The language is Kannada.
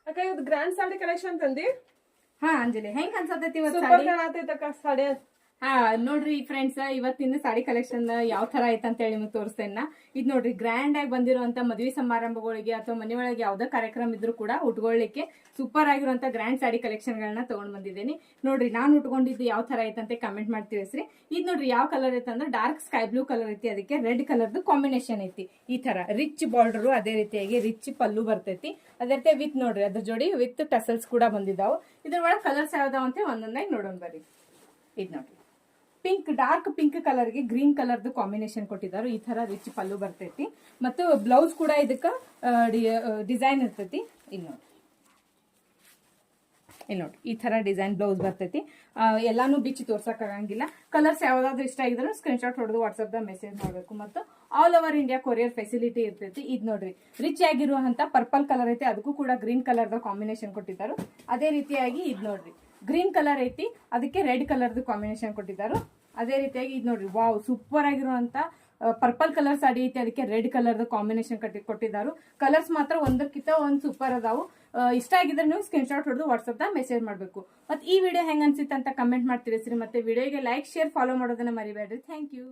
ಅಕ್ಕ ಇವತ್ತು ಗ್ರ್ಯಾಂಡ್ ಸಾಡಿ ಕಲೆಕ್ಷನ್ ತಂದಿ. ಹಾ ಅಂಜಲಿ, ಹೆಂಗ್ ಅನ್ಸತೈತಿ ಇವತ್ತು ಸೂಪರ್ ಕಾಣತೈತಕ್ಕ ಸಾಡಿ. ಹಾ ನೋಡ್ರಿ ಫ್ರೆಂಡ್ಸ್, ಇವತ್ತಿನ ಸಾಡಿ ಕಲೆಕ್ಷನ್ ಯಾವ ತರ ಐತೆ ಅಂತ ಹೇಳಿ ನಿಮ್ಗೆ ತೋರಿಸ್ತೇನೆ. ಇದ್ ನೋಡ್ರಿ ಗ್ರ್ಯಾಂಡ್ ಆಗಿ ಬಂದಿರುವಂತ ಮದುವೆ ಸಮಾರಂಭಗಳಿಗೆ ಅಥವಾ ಮನೆಯೊಳಗೆ ಯಾವ್ದೇ ಕಾರ್ಯಕ್ರಮ ಇದ್ರೂ ಕೂಡ ಉಟ್ಕೊಳ್ಳಿಕ್ಕೆ ಸೂಪರ್ ಆಗಿರುವಂತ ಗ್ರ್ಯಾಂಡ್ ಸಾಡಿ ಕಲೆಕ್ಷನ್ ಗಳನ್ನ ತಗೊಂಡ್ ಬಂದಿದ್ದೀನಿ. ನೋಡ್ರಿ ನಾನು ಉಟ್ಕೊಂಡಿದ್ದು ಯಾವ ತರ ಐತಂತೆ ಕಮೆಂಟ್ ಮಾಡಿ ತಿಳಿಸ್ರಿ. ಇದ್ ನೋಡ್ರಿ ಯಾವ ಕಲರ್ ಐತೆ ಅಂದ್ರೆ ಡಾರ್ಕ್ ಸ್ಕೈ ಬ್ಲೂ ಕಲರ್ ಐತಿ, ಅದಕ್ಕೆ ರೆಡ್ ಕಲರ್ದು ಕಾಂಬಿನೇಷನ್ ಐತಿ. ಈ ತರ ರಿಚ್ ಬಾರ್ಡರ್, ಅದೇ ರೀತಿಯಾಗಿ ರಿಚ್ ಪಲ್ಲು ಬರ್ತೈತಿ. ಅದೇ ರೀತಿ ವಿತ್ ನೋಡ್ರಿ ಅದ್ರ ಜೋಡಿ ವಿತ್ ಟಸಲ್ಸ್ ಕೂಡ ಬಂದಿದ್ದಾವು. ಇದ್ರ ಒಳಗೆ ಕಲರ್ಸ್ ಯಾವ್ದಾವ ಅಂತ ಒಂದೊಂದಾಗಿ ನೋಡೋಣ ಬರ್ರಿ. ಇದ್ ನೋಡ್ರಿ ಪಿಂಕ್, ಡಾರ್ಕ್ ಪಿಂಕ್ ಕಲರ್ ಗೆ ಗ್ರೀನ್ ಕಲರ್ದು ಕಾಂಬಿನೇಷನ್ ಕೊಟ್ಟಿದ್ದಾರೆ. ಈ ತರ ರಿಚ್ ಪಲ್ಲು ಬರ್ತೈತಿ ಮತ್ತು ಬ್ಲೌಸ್ ಕೂಡ ಇದಕ್ಕ ಡಿಸೈನ್ ಇರ್ತೈತಿ. ಇಲ್ಲಿ ನೋಡ್ರಿ ಈ ತರ ಡಿಸೈನ್ ಬ್ಲೌಸ್ ಬರ್ತೈತಿ. ಎಲ್ಲಾನು ಬಿಚ್ಚಿ ತೋರ್ಸಕ್ ಆಗಂಗಿಲ್ಲ. ಕಲರ್ಸ್ ಯಾವ್ದಾದ್ರು ಇಷ್ಟ ಆಗಿದ್ರೆ ಸ್ಕ್ರೀನ್ ಶಾಟ್ ಹೊಡೆದು ವಾಟ್ಸ್ಆಪ್ ದ ಮೆಸೇಜ್ ಮಾಡಬೇಕು. ಮತ್ತು all over India courier facility ಇರ್ತೈತಿ. ಇದ್ ನೋಡ್ರಿ ರಿಚ್ ಆಗಿರುವಂತ ಪರ್ಪಲ್ ಕಲರ್ ಐತಿ, ಅದಕ್ಕೂ ಕೂಡ ಗ್ರೀನ್ ಕಲರ್ ದ ಕಾಂಬಿನೇಷನ್ ಕೊಟ್ಟಿದ್ದಾರೆ. ಅದೇ ರೀತಿಯಾಗಿ ಇದ್ ನೋಡ್ರಿ ಗ್ರೀನ್ ಕಲರ್ ಐತಿ, ಅದಕ್ಕೆ ರೆಡ್ ಕಲರ್ದು ಕಾಂಬಿನೇಷನ್ ಕೊಟ್ಟಿದ್ದಾರೆ. ಅದೇ ರೀತಿಯಾಗಿ ಇದ್ ನೋಡ್ರಿ ವಾವ್ ಸೂಪರ್ ಆಗಿರುವಂತ ಪರ್ಪಲ್ ಕಲರ್ ಸಾಡಿ ಐತಿ, ಅದಕ್ಕೆ ರೆಡ್ ಕಲರ್ ಕಾಂಬಿನೇಷನ್ ಕೊಟ್ಟಿದ್ದಾರೆ. ಕಲರ್ಸ್ ಮಾತ್ರ ಒಂದಕ್ಕಿಂತ ಒಂದ್ ಸೂಪರ್ ಅದಾವು. ಇಷ್ಟ ಆಗಿದ್ರೆ ನೀವು ಸ್ಕ್ರೀನ್ ಶಾಟ್ ಹೊಡೆದು ವಾಟ್ಸ್ಆಪ್ ದ ಮೆಸೇಜ್ ಮಾಡಬೇಕು. ಮತ್ತೆ ಈ ವಿಡಿಯೋ ಹೆಂಗ್ ಅನ್ಸಿತ್ತು ಅಂತ ಕಮೆಂಟ್ ಮಾಡಿ ತಿಳಿಸ್ರಿ. ಮತ್ತೆ ವಿಡಿಯೋಗೆ ಲೈಕ್, ಶೇರ್, ಫಾಲೋ ಮಾಡೋದನ್ನ ಮರಿಬೇಡ್ರಿ. Thank you.